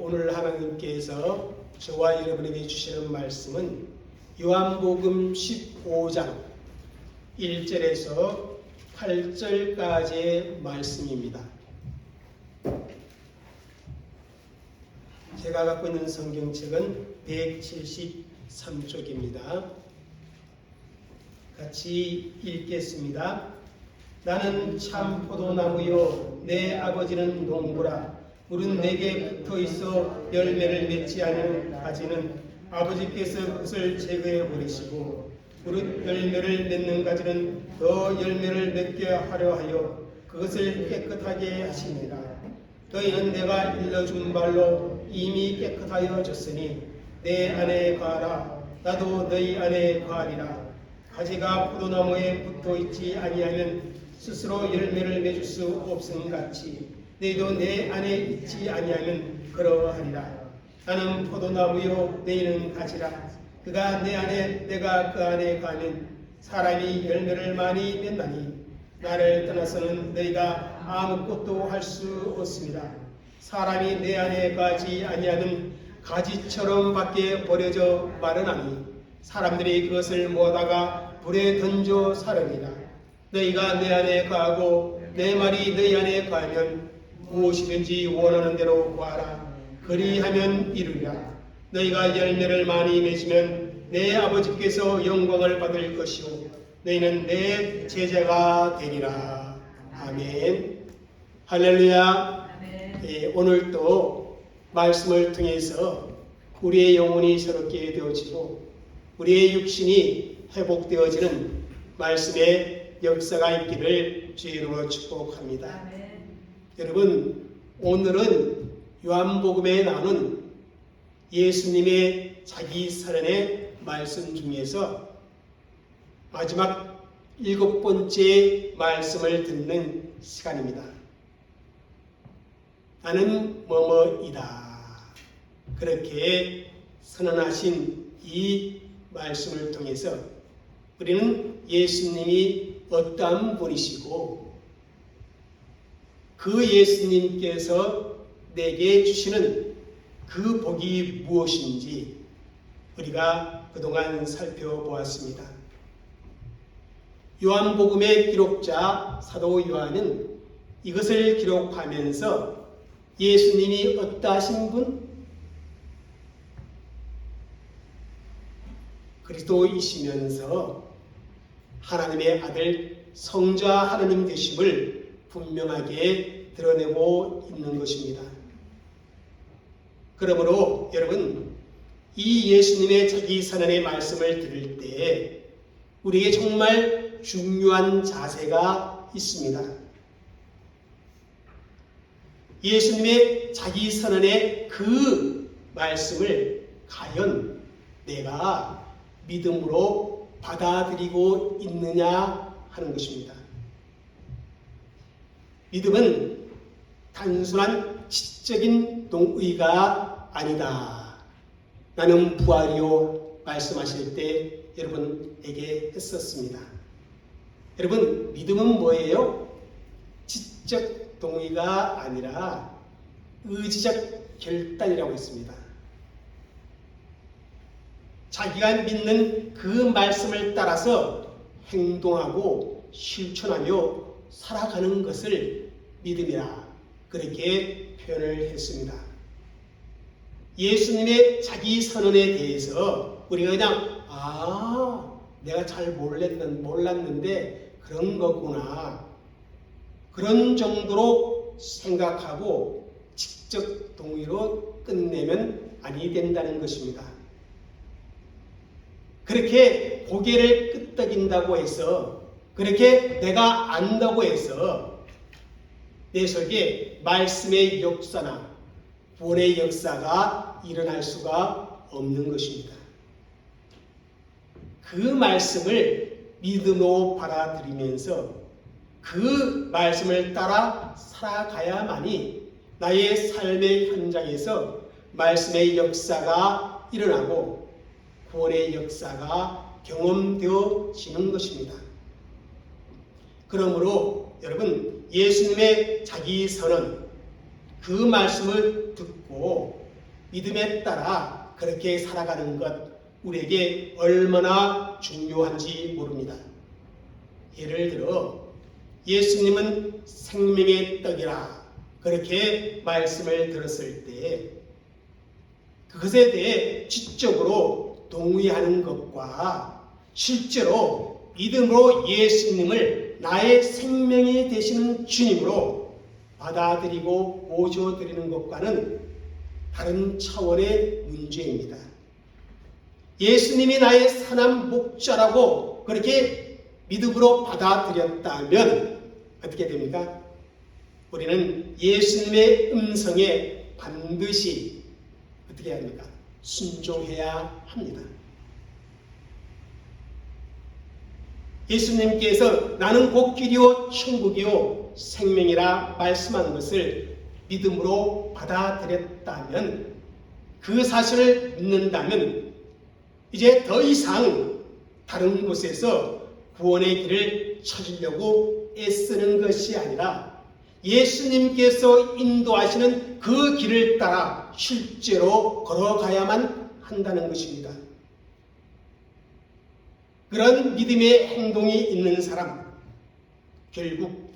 오늘 하나님께서 저와 여러분에게 주시는 말씀은 요한복음 15장 1절에서 8절까지의 말씀입니다. 제가 갖고 있는 성경책은 173쪽입니다. 같이 읽겠습니다. 나는 참 포도나무요 내 아버지는 농부라. 물은 내게 붙어있어 열매를 맺지 않은 가지는 아버지께서 그것을 제거해 버리시고 무릇 열매를 맺는 가지는 더 열매를 맺게 하려 하여 그것을 깨끗하게 하시니라. 너희는 내가 일러준 말로 이미 깨끗하여졌으니 내 안에 거하라. 나도 너희 안에 거하리라. 가지가 포도나무에 붙어있지 아니하면 스스로 열매를 맺을 수 없음 같이 너희도 내 안에 있지 아니하면 그러하리라. 나는 포도나무요 너희는 가지라. 그가 내 안에 내가 그 안에 가면 사람이 열매를 많이 맺나니 나를 떠나서는 너희가 아무것도 할 수 없습니다. 사람이 내 안에 가지 아니하면 가지처럼 밖에 버려져 마르나니 사람들이 그것을 모아다가 불에 던져 사르리라. 너희가 내 안에 거하고 내 말이 너희 안에 거하면 무엇이든지 원하는 대로 구하라. 그리하면 이루리라. 너희가 열매를 많이 맺으면 내 아버지께서 영광을 받을 것이요 너희는 내 제자가 되리라. 아멘. 할렐루야. 오늘도 말씀을 통해서 우리의 영혼이 새롭게 되어지고 우리의 육신이 회복되어지는 말씀의 역사가 있기를 주의 이름으로 축복합니다. 여러분, 오늘은 요한복음에 나오는 예수님의 자기 선언의 말씀 중에서 마지막 7번째 말씀을 듣는 시간입니다. 나는 뭐뭐이다. 그렇게 선언하신 이 말씀을 통해서 우리는 예수님이 어떠한 분이시고 그 예수님께서 내게 주시는 그 복이 무엇인지 우리가 그동안 살펴보았습니다. 요한복음의 기록자 사도 요한은 이것을 기록하면서 예수님이 어떠하신 분? 그리스도이시면서 하나님의 아들 성자 하나님 되심을 분명하게 드러내고 있는 것입니다. 그러므로 여러분, 이 예수님의 자기 선언의 말씀을 들을 때 우리에게 정말 중요한 자세가 있습니다. 예수님의 자기 선언의 그 말씀을 과연 내가 믿음으로 받아들이고 있느냐 하는 것입니다. 믿음은 단순한 지적인 동의가 아니다. 나는 부활이요 말씀하실 때 여러분에게 했었습니다. 여러분, 믿음은 뭐예요? 지적 동의가 아니라 의지적 결단이라고 했습니다. 자기가 믿는 그 말씀을 따라서 행동하고 실천하며 살아가는 것을 믿음이라 그렇게 표현을 했습니다. 예수님의 자기 선언에 대해서 우리가 그냥 내가 잘 몰랐는데 그런 거구나 그런 정도로 생각하고 직접 동의로 끝내면 아니 된다는 것입니다. 그렇게 고개를 끄덕인다고 해서 그렇게 내가 안다고 해서 내 속에 말씀의 역사나 구원의 역사가 일어날 수가 없는 것입니다. 그 말씀을 믿음으로 받아들이면서 그 말씀을 따라 살아가야만이 나의 삶의 현장에서 말씀의 역사가 일어나고 구원의 역사가 경험되어지는 것입니다. 그러므로 여러분, 예수님의 자기 선언 그 말씀을 듣고 믿음에 따라 그렇게 살아가는 것 우리에게 얼마나 중요한지 모릅니다. 예를 들어 예수님은 생명의 떡이라 그렇게 말씀을 들었을 때 그것에 대해 지적으로 동의하는 것과 실제로 믿음으로 예수님을 나의 생명이 되시는 주님으로 받아들이고 모셔드리는 것과는 다른 차원의 문제입니다. 예수님이 나의 선한 목자라고 그렇게 믿음으로 받아들였다면 어떻게 됩니까? 우리는 예수님의 음성에 반드시 어떻게 해야 합니까? 순종해야 합니다. 예수님께서 나는 곧 길이요 천국이요 생명이라 말씀한 것을 믿음으로 받아들였다면 그 사실을 믿는다면 이제 더 이상 다른 곳에서 구원의 길을 찾으려고 애쓰는 것이 아니라 예수님께서 인도하시는 그 길을 따라 실제로 걸어가야만 한다는 것입니다. 그런 믿음의 행동이 있는 사람, 결국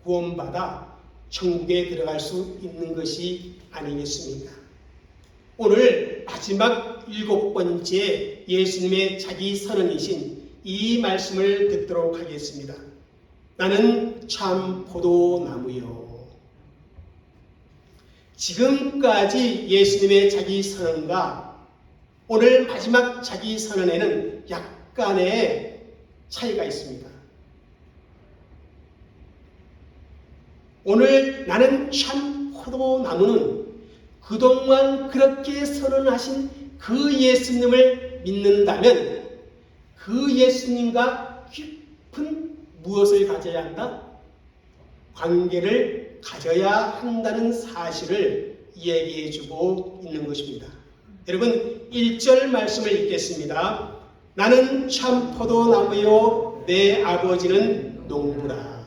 구원받아 천국에 들어갈 수 있는 것이 아니겠습니까? 오늘 마지막 7번째 예수님의 자기 선언이신 이 말씀을 듣도록 하겠습니다. 나는 참 포도나무요. 지금까지 예수님의 자기 선언과 오늘 마지막 자기 선언에는 약간의 차이가 있습니다. 오늘 나는 참 포도나무는 그동안 그렇게 선언하신 그 예수님을 믿는다면 그 예수님과 깊은 무엇을 가져야 한다? 관계를 가져야 한다는 사실을 얘기해주고 있는 것입니다. 여러분 1절 말씀을 읽겠습니다. 나는 참 포도나무요 내 아버지는 농부라.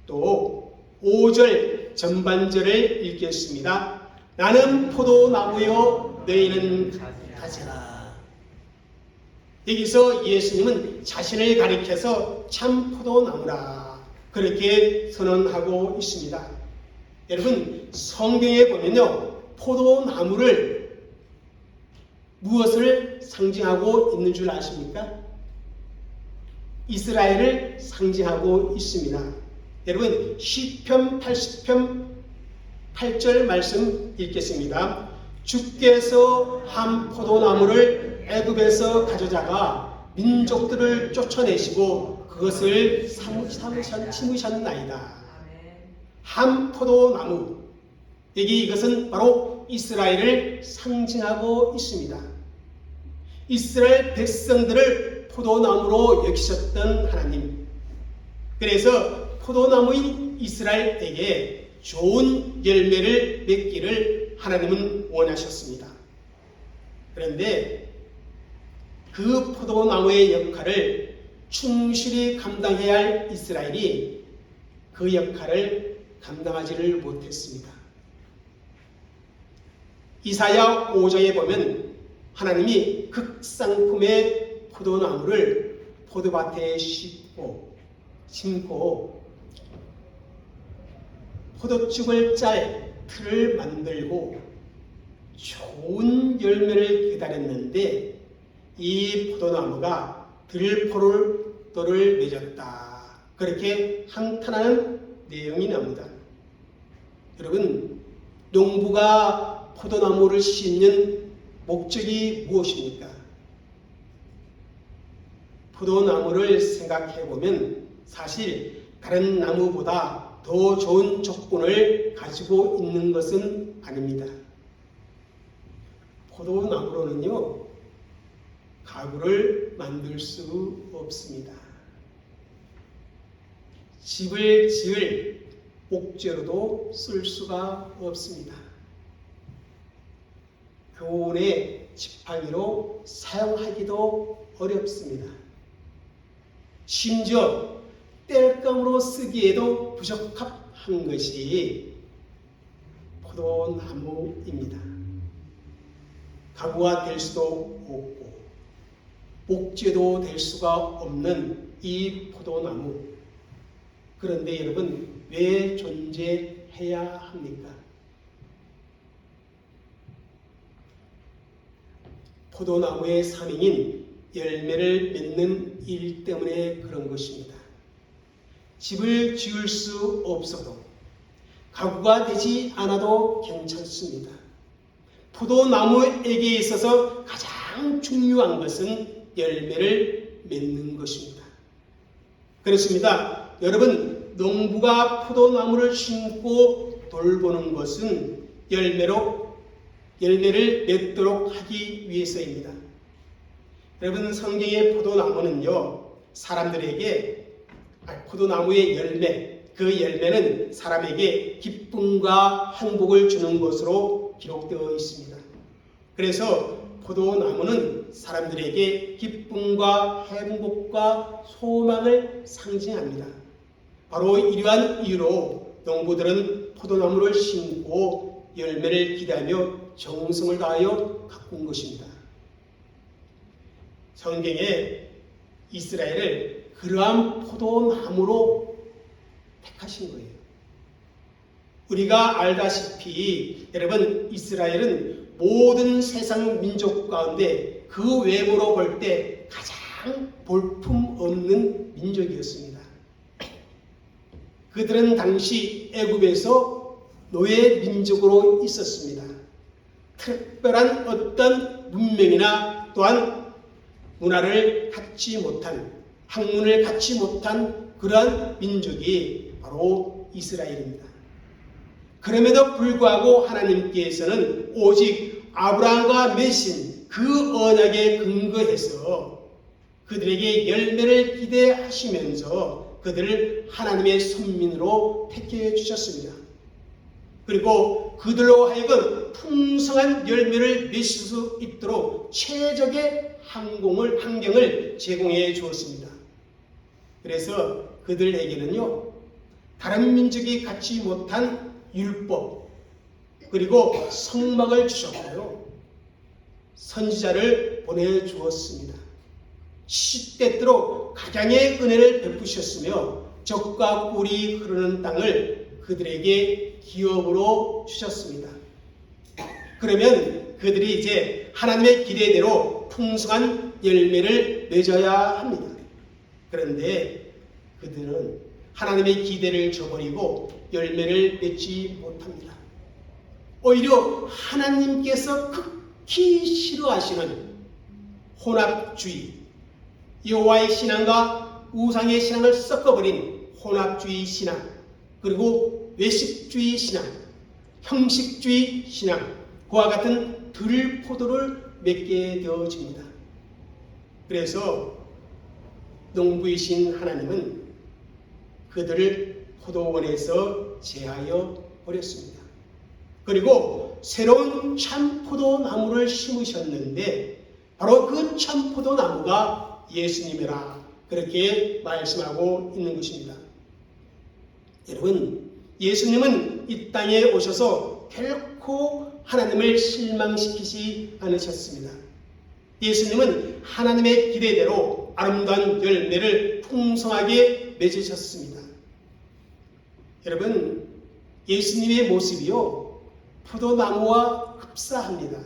또 5절 전반절을 읽겠습니다. 나는 포도나무요 너희는 가지라. 여기서 예수님은 자신을 가리켜서 참 포도나무라 그렇게 선언하고 있습니다. 여러분 성경에 보면요 포도나무를 무엇을 상징하고 있는 줄 아십니까? 이스라엘을 상징하고 있습니다. 여러분 시편 80편 8절 말씀 읽겠습니다. 주께서 한 포도나무를 애굽에서 가져다가 민족들을 쫓아내시고 그것을 심으셨나이다. 한 포도나무, 여기 이것은 바로 이스라엘을 상징하고 있습니다. 이스라엘 백성들을 포도나무로 여기셨던 하나님, 그래서 포도나무인 이스라엘에게 좋은 열매를 맺기를 하나님은 원하셨습니다. 그런데 그 포도나무의 역할을 충실히 감당해야 할 이스라엘이 그 역할을 감당하지를 못했습니다. 이사야 5장에 보면 하나님이 극상품의 포도나무를 포도밭에 심고 포도죽을 짤 틀을 만들고 좋은 열매를 기다렸는데 이 포도나무가 들포를 맺었다. 그렇게 한탄하는 내용이 나옵니다. 여러분 농부가 포도나무를 심는 목적이 무엇입니까? 포도나무를 생각해 보면 사실 다른 나무보다 더 좋은 조건을 가지고 있는 것은 아닙니다. 포도나무로는요 가구를 만들 수 없습니다. 집을 지을 옥재로도 쓸 수가 없습니다. 교원의 지팡이로 사용하기도 어렵습니다. 심지어 땔감으로 쓰기에도 부적합한 것이 포도나무입니다. 가구가 될 수도 없고 목재도 될 수가 없는 이 포도나무. 그런데 여러분, 왜 존재해야 합니까? 포도나무의 사명인 열매를 맺는 일 때문에 그런 것입니다. 집을 지을 수 없어도, 가구가 되지 않아도 괜찮습니다. 포도나무에게 있어서 가장 중요한 것은 열매를 맺는 것입니다. 그렇습니다. 여러분, 농부가 포도나무를 심고 돌보는 것은 열매를 맺도록 하기 위해서입니다. 여러분, 성경의 포도나무는요, 포도나무의 열매, 그 열매는 사람에게 기쁨과 행복을 주는 것으로 기록되어 있습니다. 그래서 포도나무는 사람들에게 기쁨과 행복과 소망을 상징합니다. 바로 이러한 이유로 농부들은 포도나무를 심고 열매를 기대하며 정성을 다하여 가꾼 것입니다. 성경에 이스라엘을 그러한 포도나무로 택하신 거예요. 우리가 알다시피 여러분, 이스라엘은 모든 세상 민족 가운데 그 외모로 볼 때 가장 볼품없는 민족이었습니다. 그들은 당시 애굽에서 노예 민족으로 있었습니다. 특별한 어떤 문명이나 또한 문화를 갖지 못한, 학문을 갖지 못한 그러한 민족이 바로 이스라엘입니다. 그럼에도 불구하고 하나님께서는 오직 아브라함과 맺은 그 언약에 근거해서 그들에게 열매를 기대하시면서 그들을 하나님의 선민으로 택해 주셨습니다. 그리고 그들로 하여금 풍성한 열매를 맺을 수 있도록 최적의 환경을 제공해 주었습니다. 그래서 그들에게는요, 다른 민족이 갖지 못한 율법, 그리고 성막을 주셨고요, 선지자를 보내주었습니다. 시때때로 각양의 은혜를 베푸셨으며 젖과 꿀이 흐르는 땅을 그들에게 기업으로 주셨습니다. 그러면 그들이 이제 하나님의 기대대로 풍성한 열매를 맺어야 합니다. 그런데 그들은 하나님의 기대를 저버리고 열매를 맺지 못합니다. 오히려 하나님께서 극히 싫어하시는 혼합주의, 여호와의 신앙과 우상의 신앙을 섞어버린 혼합주의 신앙, 그리고 외식주의 신앙, 형식주의 신앙, 그와 같은 들포도를 맺게 되어집니다. 그래서 농부이신 하나님은 그들을 포도원에서 제하여 버렸습니다. 그리고 새로운 참포도나무를 심으셨는데 바로 그 참포도나무가 예수님이라 그렇게 말씀하고 있는 것입니다. 여러분, 예수님은 이 땅에 오셔서 결코 하나님을 실망시키지 않으셨습니다. 예수님은 하나님의 기대대로 아름다운 열매를 풍성하게 맺으셨습니다. 여러분, 예수님의 모습이요, 포도나무와 흡사합니다.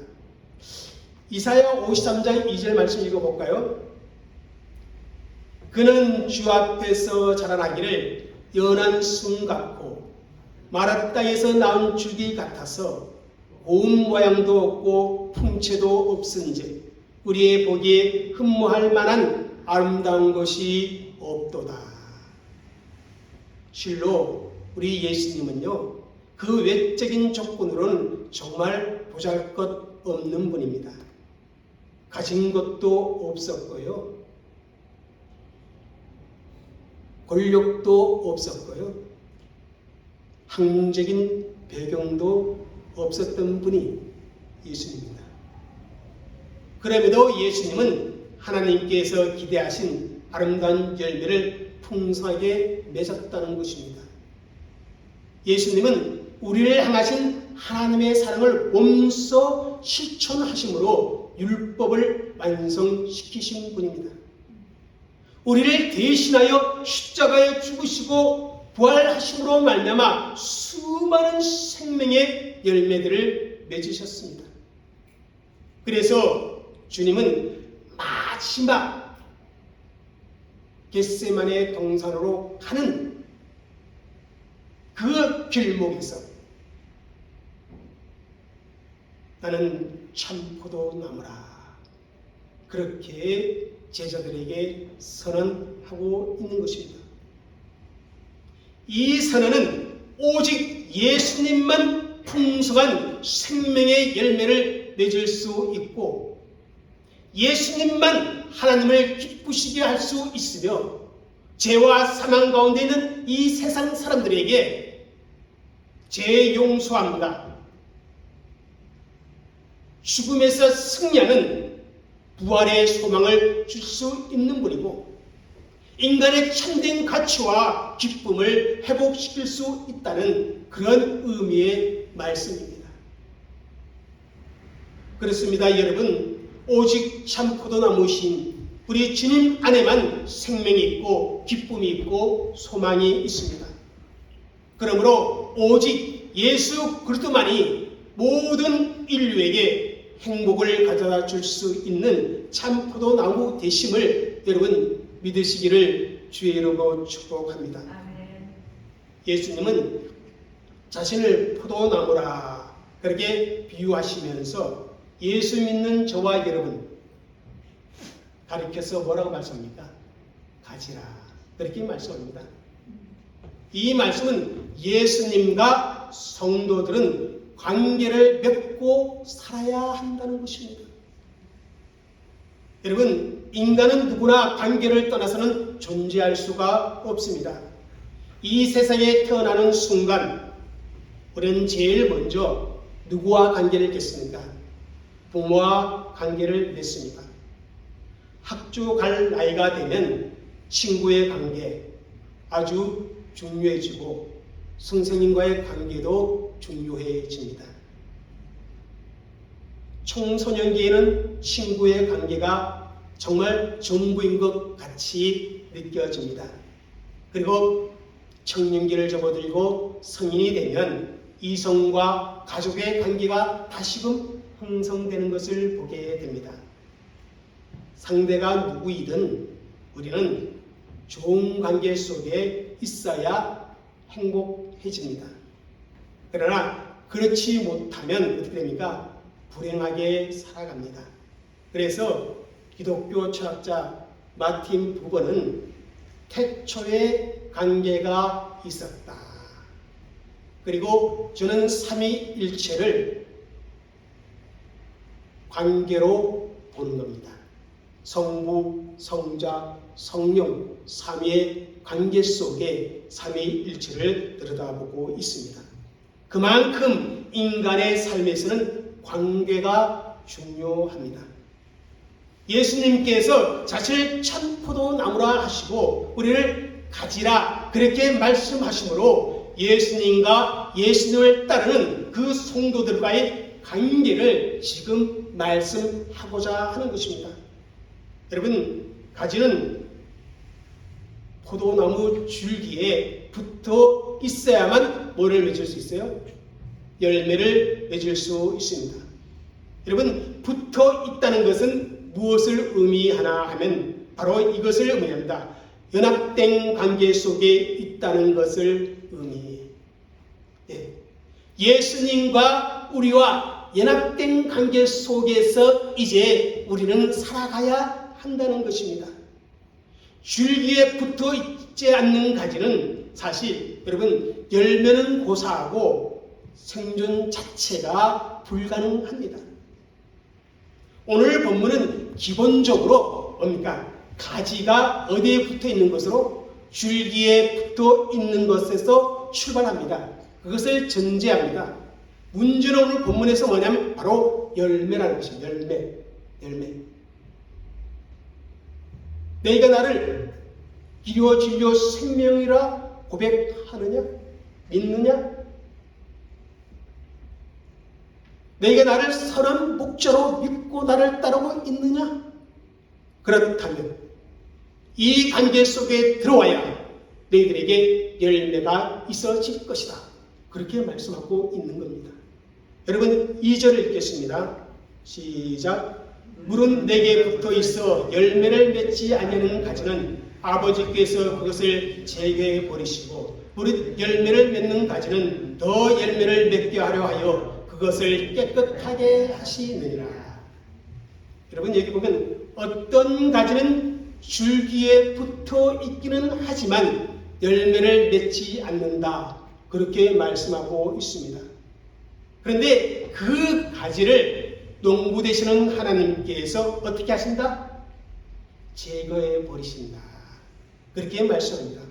이사야 53장 2절 말씀 읽어볼까요? 그는 주 앞에서 자라나기를 연한 순 같고 마라 땅에서 나온 줄기 같아서 고운 모양도 없고 풍채도 없은즉 우리의 보기에 흠모할 만한 아름다운 것이 없도다. 실로 우리 예수님은요, 그 외적인 조건으로는 정말 보잘것없는 분입니다. 가진 것도 없었고요, 권력도 없었고요, 학문적인 배경도 없었던 분이 예수님입니다. 그럼에도 예수님은 하나님께서 기대하신 아름다운 열매를 풍성하게 맺었다는 것입니다. 예수님은 우리를 향하신 하나님의 사랑을 몸소 실천하심으로 율법을 완성시키신 분입니다. 우리를 대신하여 십자가에 죽으시고 부활하심으로 말미암아 수많은 생명의 열매들을 맺으셨습니다. 그래서 주님은 마지막 겟세마네 동산으로 가는 그 길목에서 나는 참 포도나무라, 그렇게 제자들에게 선언하고 있는 것입니다. 이 선언은 오직 예수님만 풍성한 생명의 열매를 맺을 수 있고 예수님만 하나님을 기쁘시게 할 수 있으며 죄와 사망 가운데 있는 이 세상 사람들에게 죄 용서함과 죽음에서 승리하는 부활의 소망을 줄 수 있는 분이고 인간의 참된 가치와 기쁨을 회복시킬 수 있다는 그런 의미의 말씀입니다. 그렇습니다. 여러분, 오직 참 포도나무신 우리 주님 안에만 생명이 있고 기쁨이 있고 소망이 있습니다. 그러므로 오직 예수 그리스도만이 모든 인류에게 행복을 가져다 줄 수 있는 참 포도나무 되심을 여러분 믿으시기를 주의 이름으로 축복합니다. 예수님은 자신을 포도나무라 그렇게 비유하시면서 예수 믿는 저와 여러분 가리켜서 뭐라고 말씀합니까? 가지라, 그렇게 말씀합니다. 이 말씀은 예수님과 성도들은 관계를 맺고 살아야 한다는 것입니다. 여러분, 인간은 누구나 관계를 떠나서는 존재할 수가 없습니다. 이 세상에 태어나는 순간 우리는 제일 먼저 누구와 관계를 맺습니까? 부모와 관계를 맺습니다. 학교 갈 나이가 되면 친구의 관계 아주 중요해지고 선생님과의 관계도 중요해집니다. 청소년기에는 친구의 관계가 정말 전부인 것 같이 느껴집니다. 그리고 청년기를 접어들고 성인이 되면 이성과 가족의 관계가 다시금 형성되는 것을 보게 됩니다. 상대가 누구이든 우리는 좋은 관계 속에 있어야 행복해집니다. 그러나 그렇지 못하면 어떻게 됩니까? 불행하게 살아갑니다. 그래서 기독교 철학자 마틴 부버는 태초에 관계가 있었다. 그리고 저는 삼위일체를 관계로 보는 겁니다. 성부, 성자, 성령, 삼위의 관계 속에 삼위일체를 들여다보고 있습니다. 그만큼 인간의 삶에서는 관계가 중요합니다. 예수님께서 자신을 참 포도나무라 하시고 우리를 가지라 그렇게 말씀하시므로 예수님과 예수님을 따르는 그 성도들과의 관계를 지금 말씀하고자 하는 것입니다. 여러분, 가지는 포도나무 줄기에 붙어 있어야만 뭐를 맺을 수 있어요? 열매를 맺을 수 있습니다. 여러분, 붙어 있다는 것은 무엇을 의미하나 하면 바로 이것을 의미합니다. 연합된 관계 속에 있다는 것을 의미해요. 예수님과 우리와 연합된 관계 속에서 이제 우리는 살아가야 한다는 것입니다. 줄기에 붙어 있지 않는 가지는 사실 여러분 열매는 고사하고 생존 자체가 불가능합니다. 오늘 본문은 기본적으로 뭡니까? 가지가 어디에 붙어 있는 것으로 줄기에 붙어 있는 것에서 출발합니다. 그것을 전제합니다. 문제는 오늘 본문에서 뭐냐면 바로 열매라는 것입니다. 열매. 내가 나를 길이요 진리요 생명이라 고백하느냐? 믿느냐? 너희가 나를 선한 목자로 믿고 나를 따르고 있느냐? 그렇다면 이 관계 속에 들어와야 너희들에게 열매가 있어질 것이다. 그렇게 말씀하고 있는 겁니다. 여러분 2절을 읽겠습니다. 시작. 물은 내게 붙어 있어 열매를 맺지 아니하는 가지는 아버지께서 그것을 제거해 버리시고 물은 열매를 맺는 가지는 더 열매를 맺게 하려 하여 그것을 깨끗하게 하시느니라. 여러분 여기 보면 어떤 가지는 줄기에 붙어 있기는 하지만 열매를 맺지 않는다. 그렇게 말씀하고 있습니다. 그런데 그 가지를 농부 되시는 하나님께서 어떻게 하신다? 제거해 버리신다. 그렇게 말씀합니다.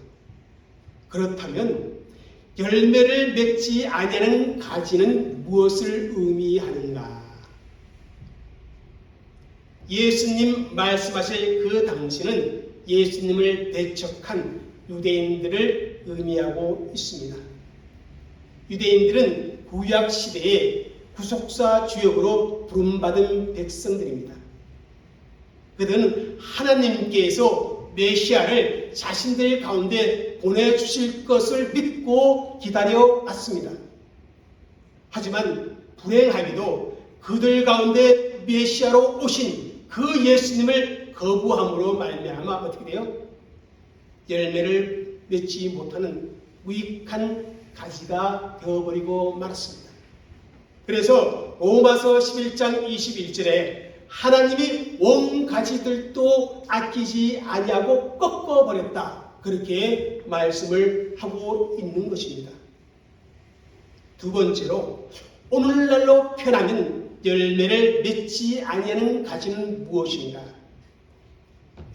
그렇다면 열매를 맺지 아니하는 가지는 무엇을 의미하는가? 예수님 말씀하실 그 당시는 예수님을 배척한 유대인들을 의미하고 있습니다. 유대인들은 구약 시대에 구속사 주역으로 부름받은 백성들입니다. 그들은 하나님께서 메시아를 자신들 가운데 보내주실 것을 믿고 기다려왔습니다. 하지만 불행하게도 그들 가운데 메시아로 오신 그 예수님을 거부함으로 말미암아 어떻게 돼요? 열매를 맺지 못하는 무익한 가지가 되어버리고 말았습니다. 그래서 로마서 11장 21절에 하나님이 온 가지들도 아끼지 아니하고 꺾어버렸다. 그렇게 말씀을 하고 있는 것입니다. 두 번째로 오늘날로 표현하면 열매를 맺지 아니하는 가지는 무엇인가?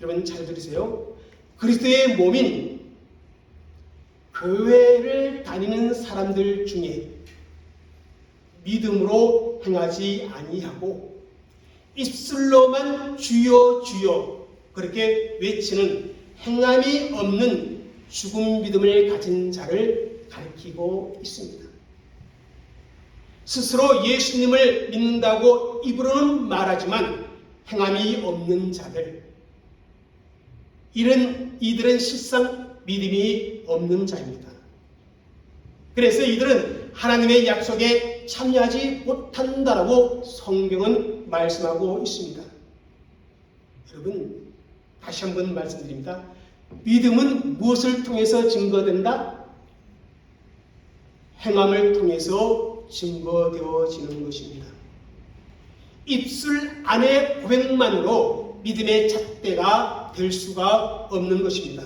여러분 잘 들으세요. 그리스도의 몸인 교회를 다니는 사람들 중에 믿음으로 행하지 아니하고 입술로만 주여 주여 그렇게 외치는 행함이 없는 죽은 믿음을 가진 자를 가리키고 있습니다. 스스로 예수님을 믿는다고 입으로는 말하지만 행함이 없는 자들, 이들은 실상 믿음이 없는 자입니다. 그래서 이들은 하나님의 약속에 참여하지 못한다라고 성경은 말씀하고 있습니다. 여러분 다시 한번 말씀드립니다. 믿음은 무엇을 통해서 증거된다? 행함을 통해서 증거되어지는 것입니다. 입술 안의 고백만으로 믿음의 잣대가 될 수가 없는 것입니다.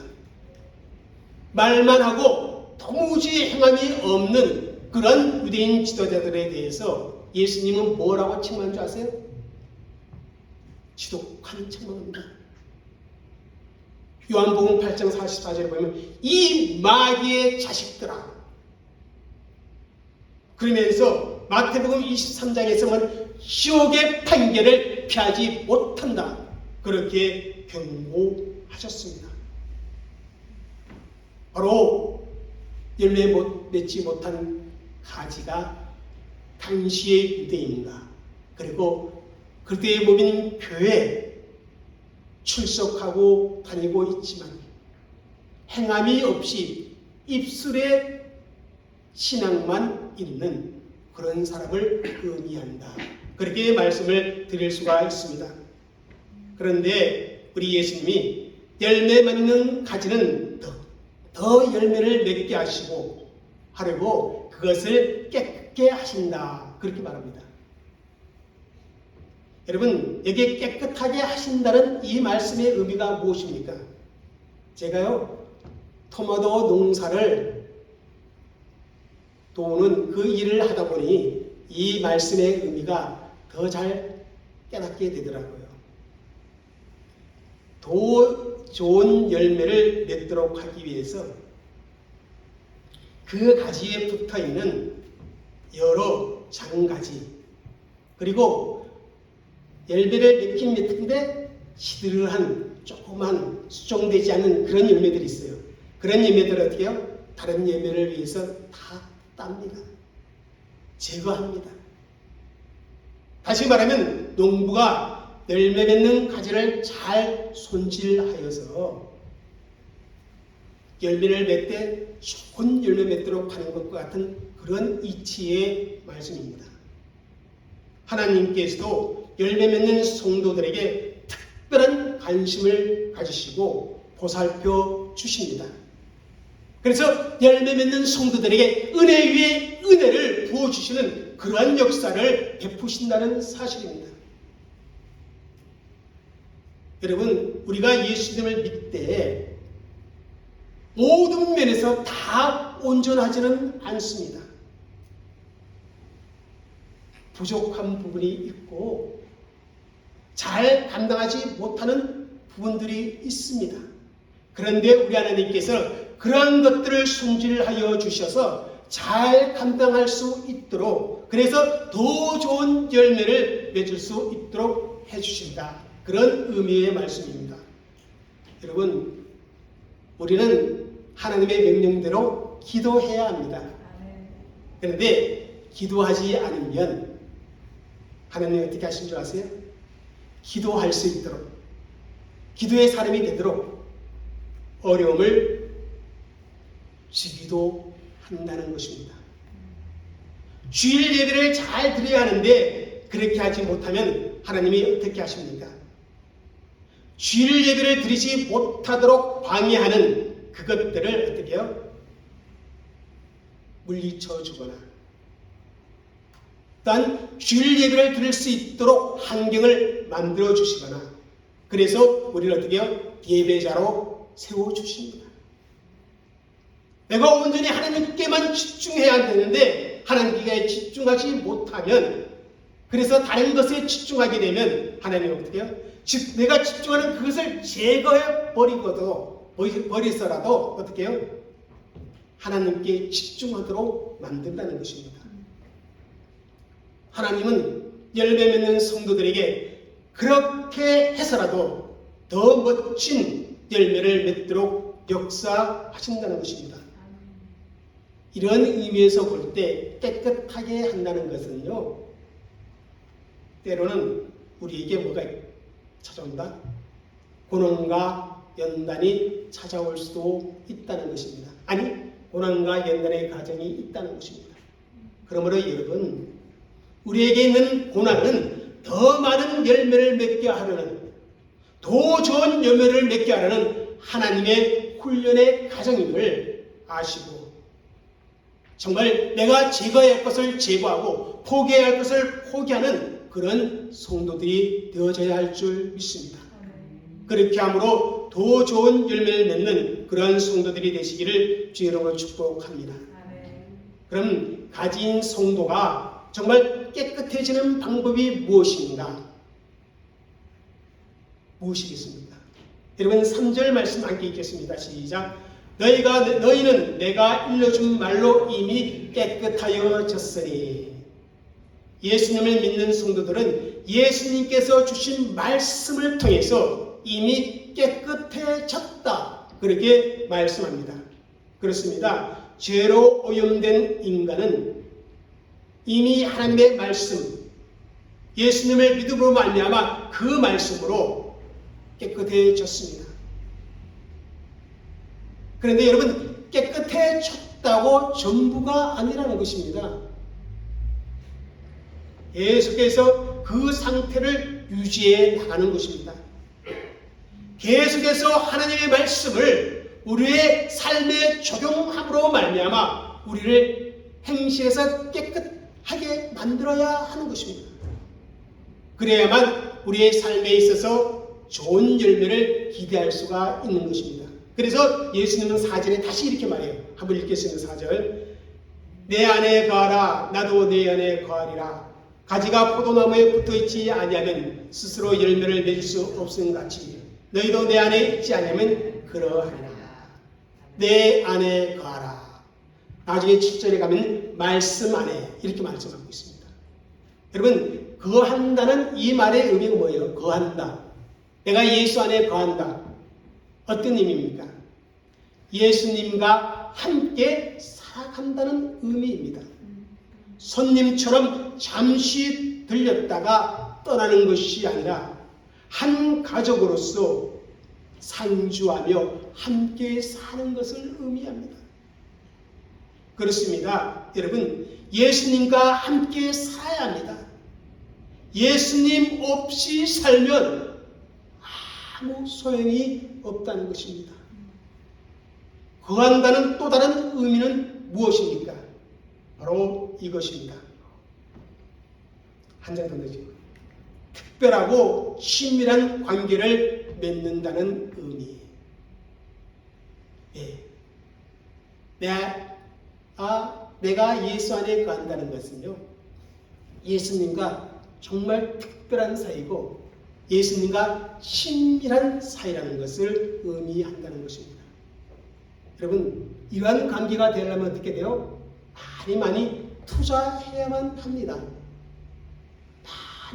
말만 하고 도무지 행함이 없는 그런 유대인 지도자들에 대해서 예수님은 뭐라고 책망한 줄 아세요? 지독한 책망입니다. 요한복음 8장 44절에 보면 이 마귀의 자식들아, 그러면서 마태복음 23장에서는 지옥의 판결을 피하지 못한다. 그렇게 경고하셨습니다. 바로 열매 맺지 못한 가지가 당시의 유대인과 그리고 그때의 몸인 교회에 출석하고 다니고 있지만 행함이 없이 입술에 신앙만 있는 그런 사람을 의미한다. 그렇게 말씀을 드릴 수가 있습니다. 그런데 우리 예수님이 열매 맺는 가지는 더 열매를 맺게 하시고 하려고 그것을 깨끗게 하신다. 그렇게 말합니다. 여러분 여기에 깨끗하게 하신다는 이 말씀의 의미가 무엇입니까? 제가요 토마토 농사를 도우는 그 일을 하다 보니 이 말씀의 의미가 더 잘 깨닫게 되더라고요. 더 좋은 열매를 맺도록 하기 위해서 그 가지에 붙어있는 여러 장가지 그리고 열매를 맺긴 맺는데 시들한 조그만 수정되지 않은 그런 열매들이 있어요. 그런 열매들을 어떻게 해요? 다른 열매를 위해서 다 땁니다. 제거합니다. 다시 말하면 농부가 열매 맺는 가지를 잘 손질하여서 열매를 맺되 좋은 열매 맺도록 하는 것과 같은 그런 이치의 말씀입니다. 하나님께서도 열매 맺는 성도들에게 특별한 관심을 가지시고 보살펴 주십니다. 그래서 열매 맺는 성도들에게 은혜 위에 은혜를 부어주시는 그러한 역사를 베푸신다는 사실입니다. 여러분, 우리가 예수님을 믿되 모든 면에서 다 온전하지는 않습니다. 부족한 부분이 있고 잘 감당하지 못하는 부분들이 있습니다. 그런데 우리 하나님께서 그러한 것들을 손질하여 주셔서 잘 감당할 수 있도록, 그래서 더 좋은 열매를 맺을 수 있도록 해주신다. 그런 의미의 말씀입니다. 여러분, 우리는 하나님의 명령대로 기도해야 합니다. 그런데 기도하지 않으면 하나님이 어떻게 하신 줄 아세요? 기도할 수 있도록, 기도의 사람이 되도록 어려움을 주기도 한다는 것입니다. 주일 예배를 잘 드려야 하는데 그렇게 하지 못하면 하나님이 어떻게 하십니까? 주일 예배를 드리지 못하도록 방해하는 그것들을 어떻게 해요? 물리쳐 주거나 또한 주일 예배를 드릴 수 있도록 환경을 만들어 주시거나, 그래서 우리를 어떻게 해요? 예배자로 세워 주십니다. 내가 온전히 하나님께만 집중해야 되는데 하나님께 집중하지 못하면, 그래서 다른 것에 집중하게 되면 하나님은 어떻게 해요? 내가 집중하는 그것을 제거해 버리서라도 어떻게 해요? 하나님께 집중하도록 만든다는 것입니다. 하나님은 열매 맺는 성도들에게 그렇게 해서라도 더 멋진 열매를 맺도록 역사하신다는 것입니다. 이런 의미에서 볼 때 깨끗하게 한다는 것은요, 때로는 우리에게 뭐가 찾아온다? 고난과 연단이 찾아올 수도 있다는 것입니다. 아니, 고난과 연단의 과정이 있다는 것입니다. 그러므로 여러분, 우리에게 있는 고난은 더 많은 열매를 맺게 하려는, 더 좋은 열매를 맺게 하려는 하나님의 훈련의 과정임을 아시고, 정말 내가 제거해야 할 것을 제거하고 포기해야 할 것을 포기하는 그런 성도들이 되어져야 할 줄 믿습니다. 그렇게 함으로 더 좋은 열매를 맺는 그러한 성도들이 되시기를 주의 이름으로 축복합니다. 그럼 가진 성도가 정말 깨끗해지는 방법이 무엇인가? 무엇이겠습니까? 여러분, 3절 말씀 함께 읽겠습니다. 시작. 너희는 내가 일러준 말로 이미 깨끗하여졌으니. 예수님을 믿는 성도들은 예수님께서 주신 말씀을 통해서 이미 깨끗해졌다, 그렇게 말씀합니다. 그렇습니다. 죄로 오염된 인간은 이미 하나님의 말씀, 예수님을 믿음으로 말미암아 그 말씀으로 깨끗해졌습니다. 그런데 여러분, 깨끗해졌다고 전부가 아니라는 것입니다. 계속해서 그 상태를 유지해 나가는 것입니다. 계속해서 하나님의 말씀을 우리의 삶에 적용함으로 말미암아 우리를 행실에서 깨끗하게 만들어야 하는 것입니다. 그래야만 우리의 삶에 있어서 좋은 열매를 기대할 수가 있는 것입니다. 그래서 예수님은 4절에 다시 이렇게 말해요. 한번 읽겠습니다. 4절. 내 안에 거하라, 나도 내 안에 거하리라. 가지가 포도나무에 붙어있지 아니하면 스스로 열매를 맺을 수 없음 같이 너희도 내 안에 있지 않으면 그러하리라. 내 안에 거하라. 나중에 7절에 가면 말씀 안에 이렇게 말씀하고 있습니다. 여러분, 거한다는 이 말의 의미가 뭐예요? 거한다. 내가 예수 안에 거한다. 어떤 의미입니까? 예수님과 함께 살아간다는 의미입니다. 손님처럼 잠시 들렸다가 떠나는 것이 아니라 한 가족으로서 상주하며 함께 사는 것을 의미합니다. 그렇습니다. 여러분, 예수님과 함께 살아야 합니다. 예수님 없이 살면 아무 소용이 없다는 것입니다. 거한다는 또 다른 의미는 무엇입니까? 바로 이것입니다. 한 장 더 넣으죠. 특별하고 친밀한 관계를 맺는다는 의미. 예. 내가 예수 안에 거한다는 것은요, 예수님과 정말 특별한 사이고 예수님과 친밀한 사이라는 것을 의미한다는 것입니다. 여러분, 이러한 관계가 되려면 어떻게 돼요? 많이 투자해야만 합니다.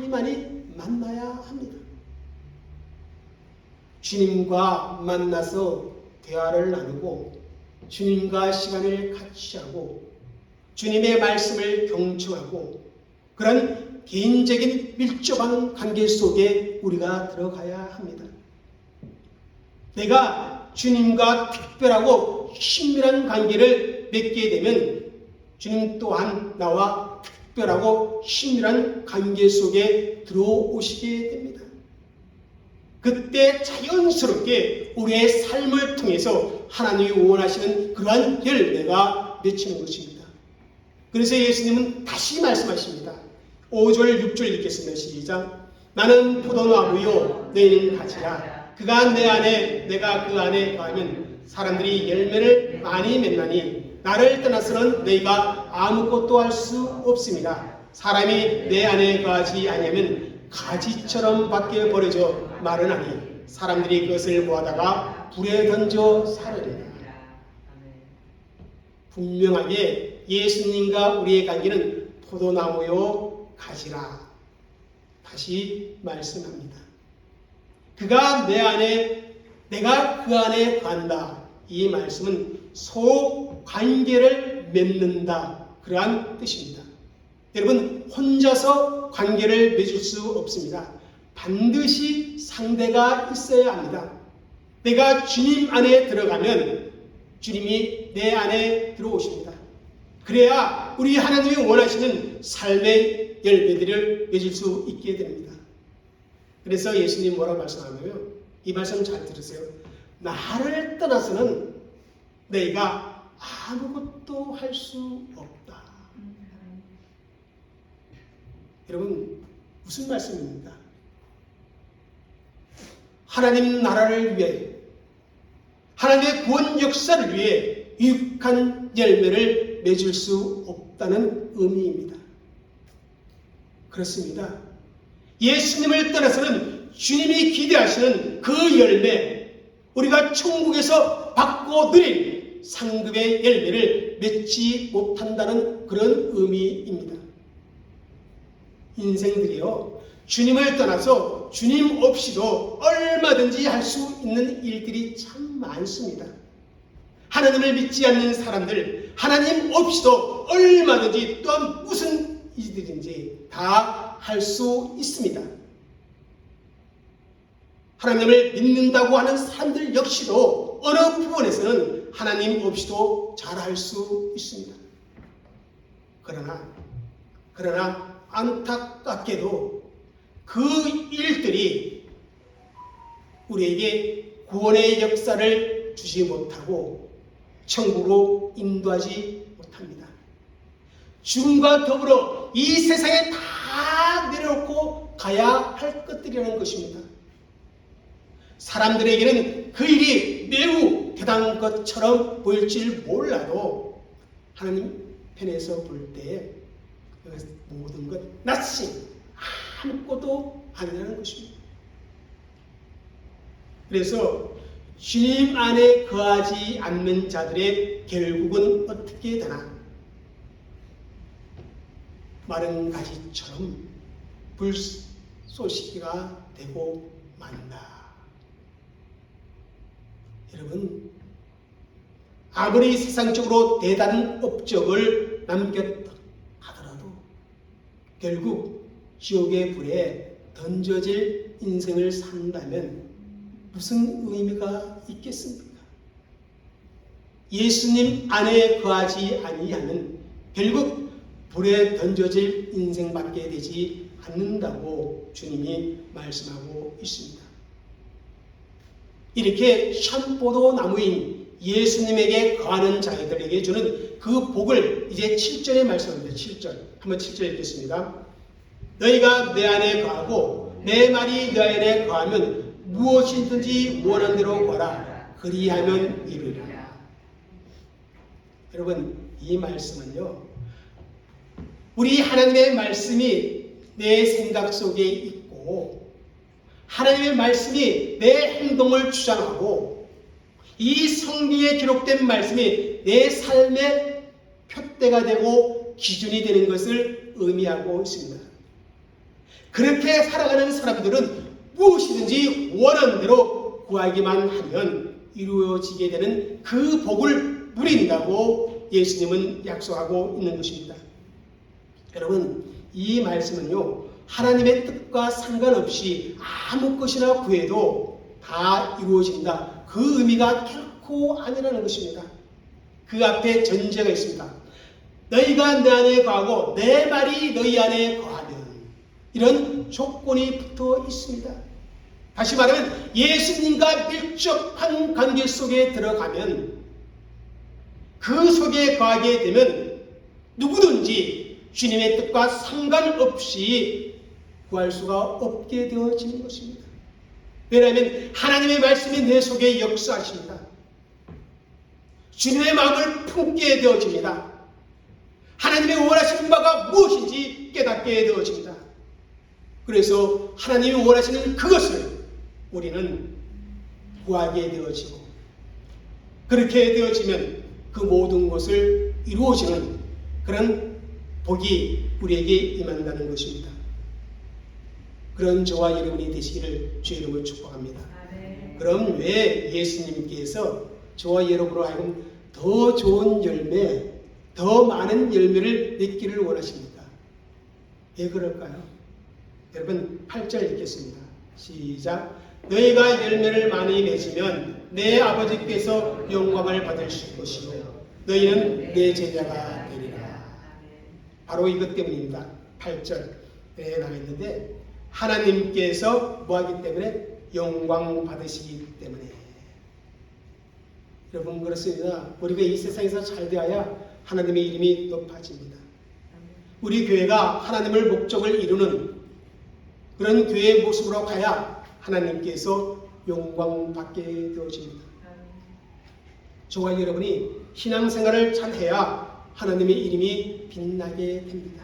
많이 만나야 합니다. 주님과 만나서 대화를 나누고 주님과 시간을 같이 하고 주님의 말씀을 경청하고 그런 개인적인 밀접한 관계 속에 우리가 들어가야 합니다. 내가 주님과 특별하고 친밀한 관계를 맺게 되면 주님 또한 나와 특별하고 친밀한 관계 속에 들어오시게 됩니다. 그때 자연스럽게 우리의 삶을 통해서 하나님이 원하시는 그러한 열매가 맺히는 것입니다. 그래서 예수님은 다시 말씀하십니다. 5절 6절 읽겠습니다. 시작. 나는 포도나무요 너희는 가지라. 그가 내 안에 내가 그 안에 거하면 사람들이 열매를 많이 맺나니 나를 떠나서는 너희가 아무것도 할 수 없습니다. 사람이 내 안에 거하지 아니하면 가지처럼 밖에 버려져 마르나니 사람들이 그것을 모아다가 불에 던져 사르리라. 분명하게 예수님과 우리의 관계는 포도나무요 가지라. 다시 말씀합니다. 그가 내 안에 내가 그 안에 거한다. 이 말씀은 소관계를 맺는다. 그러한 뜻입니다. 여러분, 혼자서 관계를 맺을 수 없습니다. 반드시 상대가 있어야 합니다. 내가 주님 안에 들어가면 주님이 내 안에 들어오십니다. 그래야 우리 하나님이 원하시는 삶의 열매들을 맺을 수 있게 됩니다. 그래서 예수님 뭐라고 말씀하냐면요, 이 말씀 잘 들으세요. 나를 떠나서는 너희가 아무것도 할 수 없다. 여러분, 무슨 말씀입니까? 하나님 나라를 위해, 하나님의 구원 역사를 위해 유익한 열매를 맺을 수 없다는 의미입니다. 그렇습니다. 예수님을 떠나서는 주님이 기대하시는 그 열매, 우리가 천국에서 받고 누릴 상급의 열매를 맺지 못한다는 그런 의미입니다. 인생들이요, 주님을 떠나서 주님 없이도 얼마든지 할 수 있는 일들이 참 많습니다. 하나님을 믿지 않는 사람들, 하나님 없이도 얼마든지 또한 무슨 일들인지 다 할 수 있습니다. 하나님을 믿는다고 하는 사람들 역시도 어느 부분에서는 하나님 없이도 잘할 수 있습니다. 그러나 안타깝게도 그 일들이 우리에게 구원의 역사를 주지 못하고 천국으로 인도하지 못합니다. 죽음과 더불어 이 세상에 다 내려놓고 가야 할 것들이라는 것입니다. 사람들에게는 그 일이 매우 대단한 것처럼 보일지 몰라도 하나님 편에서 볼 때 모든 것 nothing, 아무것도 아니라는 것입니다. 그래서 주님 안에 거하지 않는 자들의 결국은 어떻게 되나? 마른 가지처럼 불쏘시개가 되고 만다. 여러분, 아무리 세상적으로 대단한 업적을 남겼다 하더라도 결국 지옥의 불에 던져질 인생을 산다면 무슨 의미가 있겠습니까? 예수님 안에 거하지 아니하면 결국 불에 던져질 인생밖에 되지 않는다고 주님이 말씀하고 있습니다. 이렇게 샴포도 나무인 예수님에게 거하는 자들에게 주는 그 복을 이제 7절에 말씀합니다. 7절. 한번 7절 읽겠습니다. 너희가 내 안에 거하고 내 말이 너 안에 거하면 무엇이든지 원하는 대로 구하라. 그리하면 이루리라. 여러분, 이 말씀은요, 우리 하나님의 말씀이 내 생각 속에 있고 하나님의 말씀이 내 행동을 주장하고 이 성경에 기록된 말씀이 내 삶의 표대가 되고 기준이 되는 것을 의미하고 있습니다. 그렇게 살아가는 사람들은 무엇이든지 원하는 대로 구하기만 하면 이루어지게 되는 그 복을 누린다고 예수님은 약속하고 있는 것입니다. 여러분, 이 말씀은요, 하나님의 뜻과 상관없이 아무 것이나 구해도 다 이루어진다. 그 의미가 결코 아니라는 것입니다. 그 앞에 전제가 있습니다. 너희가 내 안에 거하고 내 말이 너희 안에 거하면, 이런 조건이 붙어 있습니다. 다시 말하면 예수님과 밀접한 관계 속에 들어가면, 그 속에 거하게 되면 누구든지 주님의 뜻과 상관없이 구할 수가 없게 되어지는 것입니다. 왜냐하면 하나님의 말씀이 내 속에 역사하십니다. 주님의 마음을 품게 되어집니다. 하나님의 원하시는 바가 무엇인지 깨닫게 되어집니다. 그래서 하나님이 원하시는 그것을 우리는 구하게 되어지고, 그렇게 되어지면 그 모든 것을 이루어지는 그런 복이 우리에게 임한다는 것입니다. 그런 저와 여러분이 되시기를 주의 이름으로 축복합니다. 그럼 왜 예수님께서 저와 여러분으로 하여금 더 좋은 열매, 더 많은 열매를 맺기를 원하십니까? 왜 그럴까요? 여러분 8절 읽겠습니다. 시작. 너희가 열매를 많이 맺으면 내 아버지께서 영광을 받으실 것이요 너희는 내 제자가 되리라. 바로 이것 때문입니다. 8절에 나와 있는데, 하나님께서 뭐하기 때문에? 영광 받으시기 때문에. 여러분, 그렇습니다. 우리가 이 세상에서 잘 되어야 하나님의 이름이 높아집니다. 우리 교회가 하나님을 목적을 이루는 그런 교회의 모습으로 가야 하나님께서 영광받게 되어집니다. 저와 여러분이 신앙생활을 잘 해야 하나님의 이름이 빛나게 됩니다.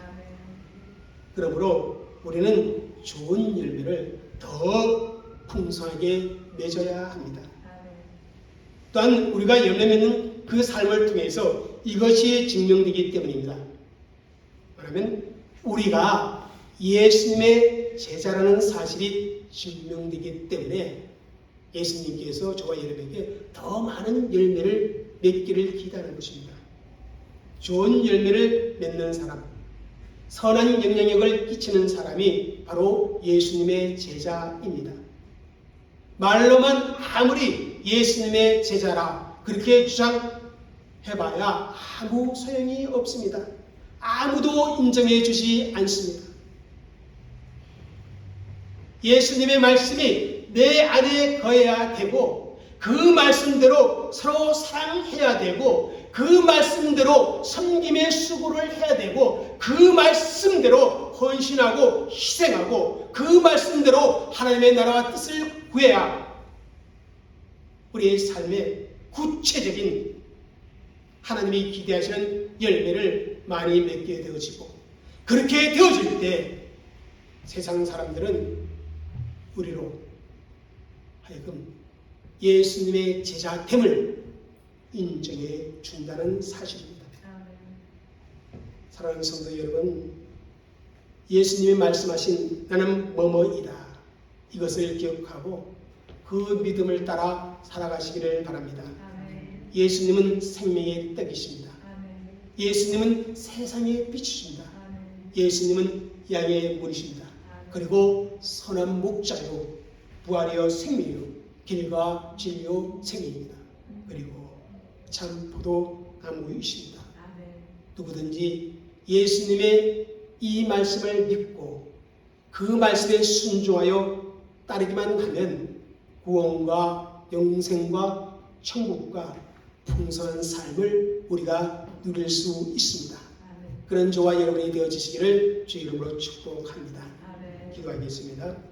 그러므로 우리는 좋은 열매를 더 풍성하게 맺어야 합니다. 또한 우리가 열매 맺는 그 삶을 통해서 이것이 증명되기 때문입니다. 뭐냐면 우리가 예수님의 제자라는 사실이 증명되기 때문에 예수님께서 저와 여러분에게 더 많은 열매를 맺기를 기대하는 것입니다. 좋은 열매를 맺는 사람, 선한 영향력을 끼치는 사람이 바로 예수님의 제자입니다. 말로만 아무리 예수님의 제자라 그렇게 주장해봐야 아무 소용이 없습니다. 아무도 인정해 주지 않습니다. 예수님의 말씀이 내 안에 거해야 되고, 그 말씀대로 서로 사랑해야 되고, 그 말씀대로 섬김의 수고를 해야 되고, 그 말씀대로 헌신하고 희생하고, 그 말씀대로 하나님의 나라와 뜻을 구해야 우리의 삶에 구체적인 하나님이 기대하시는 열매를 많이 맺게 되어지고, 그렇게 되어질 때 세상 사람들은 우리로 하여금 예수님의 제자됨을 인정해 준다는 사실입니다. 사랑하는 성도 여러분, 예수님이 말씀하신 나는 뭐뭐이다, 이것을 기억하고 그 믿음을 따라 살아가시기를 바랍니다. 예수님은 생명의 떡이십니다. 예수님은 세상의 빛이십니다. 예수님은 양의 문이십니다. 그리고 선한 목자요 부활이요 생명이요 길과 진리요 생명입니다. 그리고 참 포도나무이십니다. 누구든지 예수님의 이 말씀을 믿고 그 말씀에 순종하여 따르기만 하면 구원과 영생과 천국과 풍성한 삶을 우리가 누릴 수 있습니다. 그런 저와 여러분이 되어지시기를 주 이름으로 축복합니다. 기도하겠습니다.